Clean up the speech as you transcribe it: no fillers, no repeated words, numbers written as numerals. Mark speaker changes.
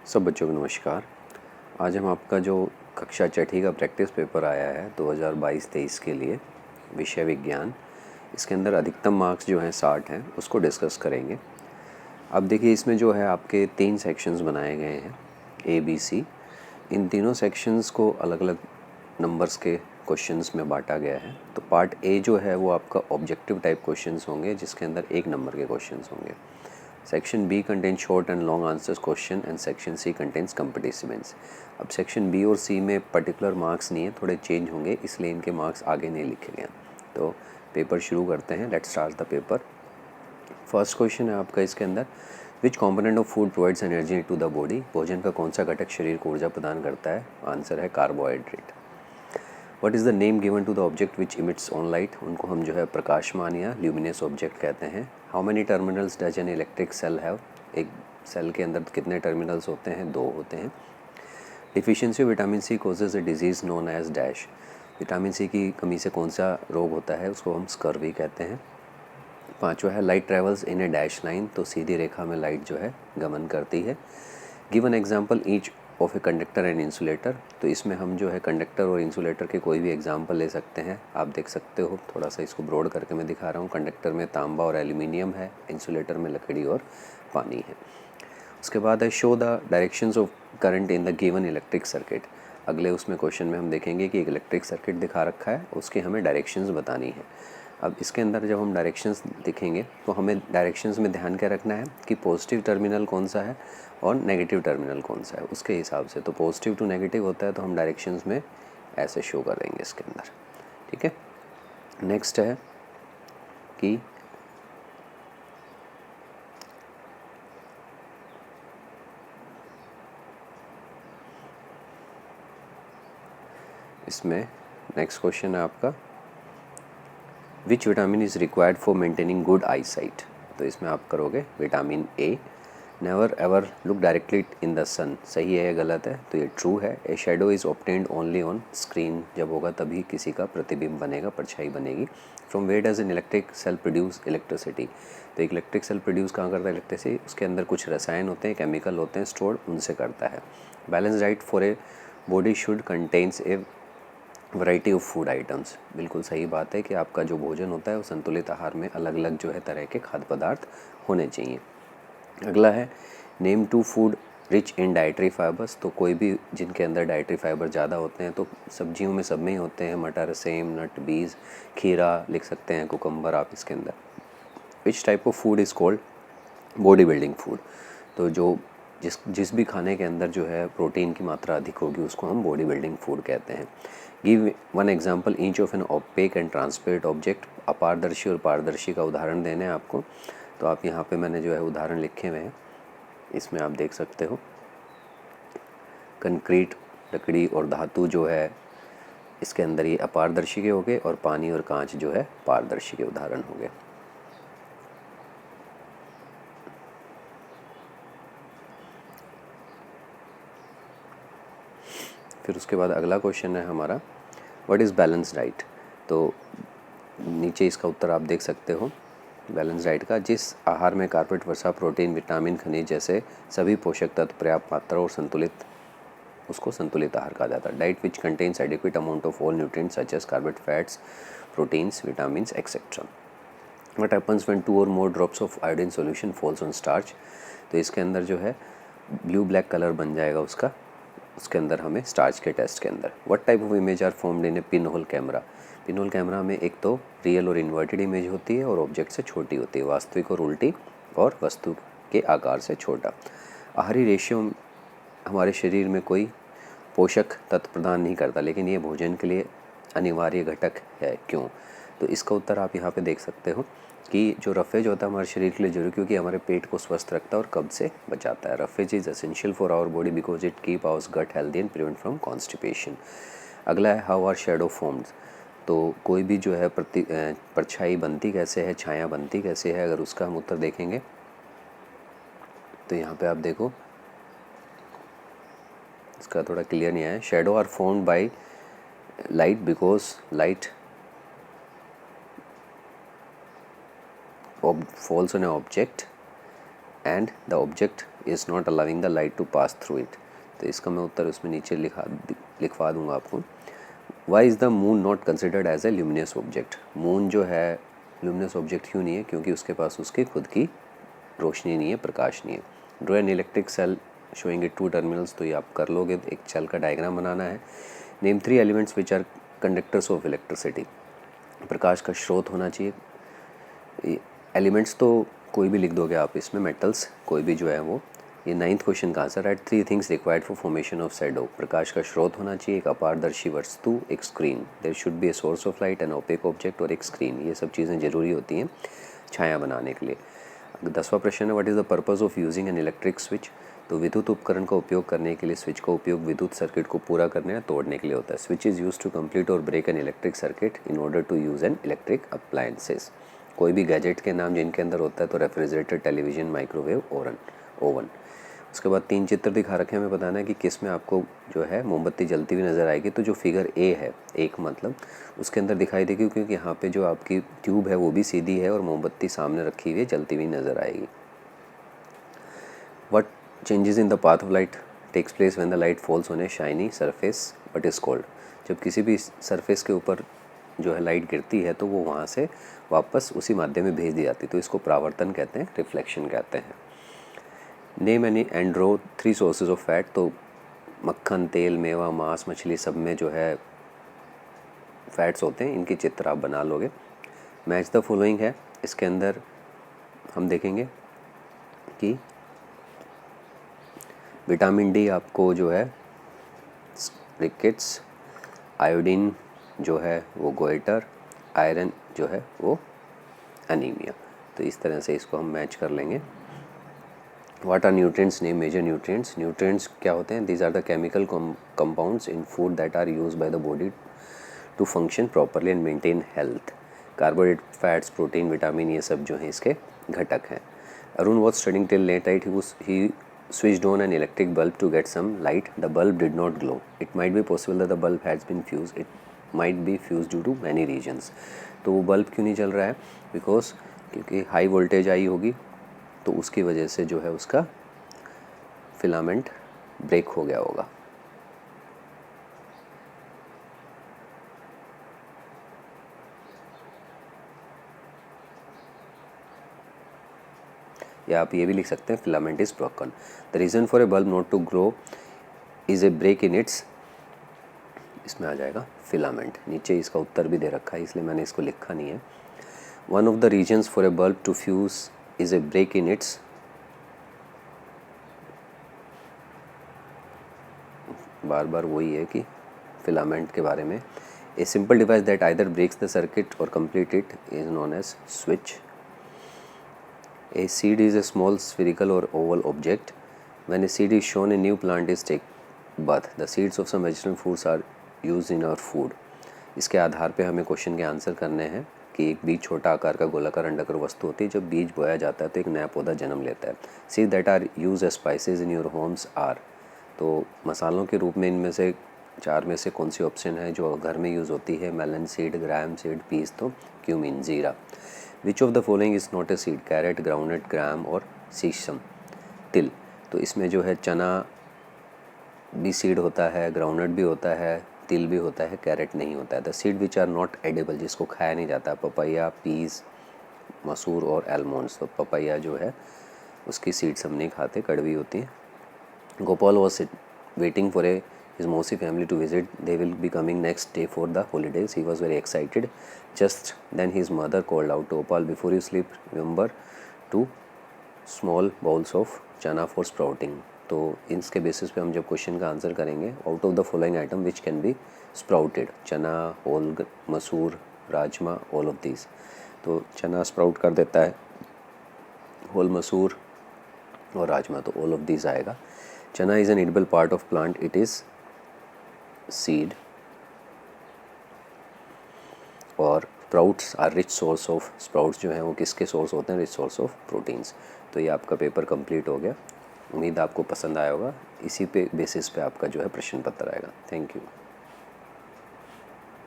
Speaker 1: सब बच्चों को नमस्कार। आज हम आपका जो कक्षा छठी का प्रैक्टिस पेपर आया है 2022-23 के लिए विषय विज्ञान, इसके अंदर अधिकतम मार्क्स जो हैं 60 हैं, उसको डिस्कस करेंगे। अब देखिए इसमें जो है आपके 3 सेक्शंस बनाए गए हैं ए बी सी। इन तीनों सेक्शंस को अलग अलग नंबर्स के क्वेश्चंस में बांटा गया है। तो पार्ट ए जो है वो आपका ऑब्जेक्टिव टाइप क्वेश्चंस होंगे, जिसके अंदर 1 नंबर के क्वेश्चंस होंगे। Section B contain short and long answers question and section C contains competitions. अब सेक्शन बी और सी में पर्टिकुलर मार्क्स नहीं है, थोड़े चेंज होंगे, इसलिए इनके मार्क्स आगे नहीं लिखे गए। तो पेपर शुरू करते हैं। Let's start the paper. First question है आपका इसके अंदर, which component of food provides energy to the body. भोजन का कौन सा घटक शरीर को ऊर्जा प्रदान करता है। आंसर है carbohydrate. What is the name given to the object which emits on light. उनको हम जो है प्रकाशमान या ल्यूमिनस ऑब्जेक्ट कहते हैं। How many terminals does an electric cell have. एक सेल के अंदर कितने टर्मिनल्स होते हैं, 2 होते हैं। Deficiency of vitamin C causes a disease known as dash. Vitamin C की कमी से कौन सा रोग होता है, उसको हम स्कर्वी कहते हैं। पांचवा है light travels in A dash line. तो सीधी रेखा में लाइट जो है गमन करती है। Give an example each of a conductor and insulator. तो इसमें हम जो है कंडक्टर और इंसुलेटर के कोई भी एग्जाम्पल ले सकते हैं। आप देख सकते हो, थोड़ा सा इसको ब्रॉड करके मैं दिखा रहा हूँ। कंडक्टर में तांबा और एल्यूमिनियम है, इंसुलेटर में लकड़ी और पानी है। उसके बाद है show the directions of current in the given electric circuit. अगले उसमें क्वेश्चन में हम देखेंगे कि एक इलेक्ट्रिक सर्किट दिखा रखा है, उसके हमें डायरेक्शंस बतानी है। अब इसके अंदर जब हम डायरेक्शंस दिखेंगे तो हमें डायरेक्शंस में ध्यान क्या रखना है कि पॉजिटिव टर्मिनल कौन सा है और नेगेटिव टर्मिनल कौन सा है, उसके हिसाब से। तो पॉजिटिव टू नेगेटिव होता है तो हम डायरेक्शंस में ऐसे शो कर देंगे इसके अंदर। ठीक है। नेक्स्ट है कि इसमें नेक्स्ट क्वेश्चन है आपका, which vitamin is required for maintaining good eye sight. तो इसमें आप करोगे vitamin A. Never ever look directly in the sun. सही है या गलत है, तो ये ट्रू है। A shadow is obtained only on screen. जब होगा तभी किसी का प्रतिबिंब बनेगा, परछाई बनेगी। From where does an electric cell produce electricity. तो एक इलेक्ट्रिक सेल प्रोड्यूस कहाँ करता है इलेक्ट्रिसिटी, उसके अंदर कुछ रसायन होते हैं, केमिकल होते हैं स्टोर्ड, उनसे करता है। Balance diet for a body should contains A variety of food items. बिल्कुल सही बात है कि आपका जो भोजन होता है वो संतुलित आहार में अलग अलग जो है तरह के खाद्य पदार्थ होने चाहिए। अगला है name 2 food rich in dietary fibres. तो कोई भी जिनके अंदर डाइटरी फाइबर ज़्यादा होते हैं, तो सब्जियों में सब में ही होते हैं। मटर, सेम, नट, बीज, खीरा लिख सकते हैं, कुकम्बर आप इसके अंदर। Which type of food is called body building food. तो जो जिस भी खाने के अंदर जो है प्रोटीन की मात्रा अधिक होगी उसको हम बॉडी बिल्डिंग फूड कहते हैं। Give one example each of an opaque and transparent object. अपारदर्शी और पारदर्शी का उदाहरण देने हैं आपको। तो आप यहाँ पे मैंने जो है उदाहरण लिखे हुए हैं, इसमें आप देख सकते हो। कंक्रीट, लकड़ी और धातु जो है इसके अंदर ये अपारदर्शी के हो गए, और पानी और कांच जो है पारदर्शी के उदाहरण हो गए। फिर उसके बाद अगला क्वेश्चन है हमारा, व्हाट इज़ बैलेंस डाइट। तो नीचे इसका उत्तर आप देख सकते हो बैलेंस डाइट का, जिस आहार में कार्बोहाइड्रेट, वसा, प्रोटीन, विटामिन, खनिज जैसे सभी पोषक तत्व पर्याप्त मात्रा और संतुलित, उसको संतुलित आहार कहा जाता है। Diet which contains adequate amount of all nutrients such as carbohydrate, fats, proteins, vitamins etcetera. What happens when 2 or more drops of iodine solution falls on starch. तो इसके अंदर जो है ब्लू ब्लैक कलर बन जाएगा उसका, उसके अंदर हमें स्टार्च के टेस्ट के अंदर। What type of image are formed in a pin hole camera. Pin hole camera में एक तो रियल और इन्वर्टेड इमेज होती है और ऑब्जेक्ट से छोटी होती है, वास्तविक और उल्टी, और वस्तु के आकार से छोटा। आहारी रेशियो हमारे शरीर में कोई पोषक तत्व प्रदान नहीं करता, लेकिन ये भोजन के लिए अनिवार्य घटक है। क्यों। तो इसका उत्तर आप यहाँ पे देख सकते हो कि जो रफेज होता है हमारे शरीर के लिए जरूरी, क्योंकि हमारे पेट को स्वस्थ रखता है और कब्ज से बचाता है। Roughage is essential for our body because it keep our gut healthy and prevent from constipation. अगला है हाउ आर शेडो फॉर्म्ड। तो कोई भी जो है परछाई बनती कैसे है, छाया बनती कैसे है, अगर उसका हम उत्तर देखेंगे तो यहाँ पे आप देखो, इसका थोड़ा क्लियर नहीं आया। Shadow are formed by light because light falls on an object and the object is not allowing the light to pass through it. तो इसका मैं उत्तर उसमें नीचे लिखवा दूंगा आपको। Why is the moon not considered as a luminous object? Moon जो है ल्यूमिनस ऑब्जेक्ट क्यों नहीं है? क्योंकि उसके पास उसकी खुद की रोशनी नहीं है, प्रकाश नहीं है। Draw an electric cell showing it 2 terminals, तो ये आप कर लोगे। एक सेल का डायग्राम बनाना है। Name 3 elements which are conductors of electricity. प्रकाश का स्रोत होना चाहिए। एलिमेंट्स तो कोई भी लिख दोगे आप इसमें, मेटल्स कोई भी जो है वो। ये 9th क्वेश्चन का आंसर है। 3 things required for formation of shadow. प्रकाश का स्रोत होना चाहिए, एक अपारदर्शी वस्तु, एक screen. There should be a source of light, an opaque object और एक स्क्रीन। ये सब चीज़ें ज़रूरी होती हैं छाया बनाने के लिए। 10वां प्रश्न है, what is the purpose of using an electric switch? तो विद्युत उपकरण का उपयोग करने के लिए स्विच का उपयोग विद्युत सर्किट को पूरा करने या तोड़ने के लिए होता है। Switch is use to complete or break an electric circuit in order to use an electric appliances. कोई भी गैजेट के नाम जिनके अंदर होता है तो रेफ्रिजरेटर, टेलीविज़न, माइक्रोवेव, ओवन। उसके बाद 3 चित्र दिखा रखे हैं। हमें बताना है कि किस में आपको जो है मोमबत्ती जलती हुई नज़र आएगी। तो जो फिगर ए है, एक मतलब उसके अंदर दिखाई देगी, क्योंकि यहाँ पे जो आपकी ट्यूब है वो भी सीधी है और मोमबत्ती सामने रखी हुई है, जलती हुई नज़र आएगी। What changes in the path of light takes place when the light falls on a shiny surface but is cold? जब किसी भी सरफेस के ऊपर जो है लाइट गिरती है तो वो वहाँ से वापस उसी माध्यम में भेज दी जाती है, तो इसको परावर्तन कहते हैं, रिफ्लेक्शन कहते हैं। Name any and draw 3 sources of fat. तो मक्खन, तेल, मेवा, मांस, मछली, सब में जो है फैट्स होते हैं, इनकी चित्र आप बना लोगे। मैच द फॉलोइंग है, इसके अंदर हम देखेंगे कि विटामिन डी आपको जो है रिकेट्स, आयोडीन जो है वो गोइटर, आयरन जो है वो एनीमिया। तो इस तरह से इसको हम मैच कर लेंगे। What are nutrients? Name major nutrients. Nutrients क्या होते हैं? These are the chemical compounds in food that are used by the body to function properly and maintain health. Carbohydrate, fats, protein, vitamin, ये सब जो हैं इसके घटक हैं। Arun was studying till late night, he switched on an electric bulb to get some light. The bulb did not glow. It might be possible that the bulb has been fused. It might be fused due to many reasons. तो वो bulb क्यों नहीं चल रहा है? Because क्योंकि high voltage I होगी, तो उसकी वजह से जो है उसका फिलामेंट ब्रेक हो गया होगा। या आप ये भी लिख सकते हैं, filament is broken. The reason for a bulb not to grow is a break in its, इसमें आ जाएगा फिलामेंट। नीचे इसका उत्तर भी दे रखा है, इसलिए मैंने इसको लिखा नहीं है। One of the reasons for a bulb to fuse is a break in its, बार बार वही है कि फिलामेंट के बारे में। A simple device that either breaks the circuit or complete it is known as switch. A seed is a small spherical or oval object. When a seed is shown, a new plant is take birth. The seeds of some vegetable foods are used in our food. इसके आधार पे हमें question के answer करने हैं कि एक बीज छोटा आकार का गोलाकार अंडाकार वस्तु होती है। जब बीज बोया जाता है तो एक नया पौधा जन्म लेता है। Seed that are use as spices in your homes are, तो मसालों के रूप में इनमें से 4 में से कौन सी ऑप्शन है जो घर में यूज़ होती है? Melon seed, gram seed, peas, तो क्यूमिन, जीरा। Which of the following is not a seed? Carrot, groundnut, gram और सीसम, तिल। तो इसमें जो है चना भी सीड होता है, ग्राउंडनट भी होता है, तिल भी होता है, कैरेट नहीं होता है। The seed which are not edible, जिसको खाया नहीं जाता, पपैया, पीस, मसूर और एलमोंड्स। तो पपैया जो है उसकी सीड्स हम नहीं खाते, कड़वी होती है। Gopal was waiting for a his Mosi family to visit. They will be coming next day for the holidays. He was very excited. Just then his mother called out to Gopal, before you sleep, remember 2 small bowls of chana for sprouting. तो इसके basis पे हम जब question का answer करेंगे, out of the following item which can be sprouted, चना, whole मसूर, rajma, all of these. तो चना स्प्राउट कर देता है, होल मसूर और राजमा, तो ऑल ऑफ दीज आएगा। चना is an edible part of plant, it is seed, और sprouts are rich source of, sprouts जो हैं वो किसके सोर्स होते हैं? Rich source of proteins. तो ये आपका पेपर कंप्लीट हो गया। उम्मीद आपको पसंद आया होगा। इसी पे बेसिस पे आपका जो है प्रश्न पत्र आएगा। Thank you.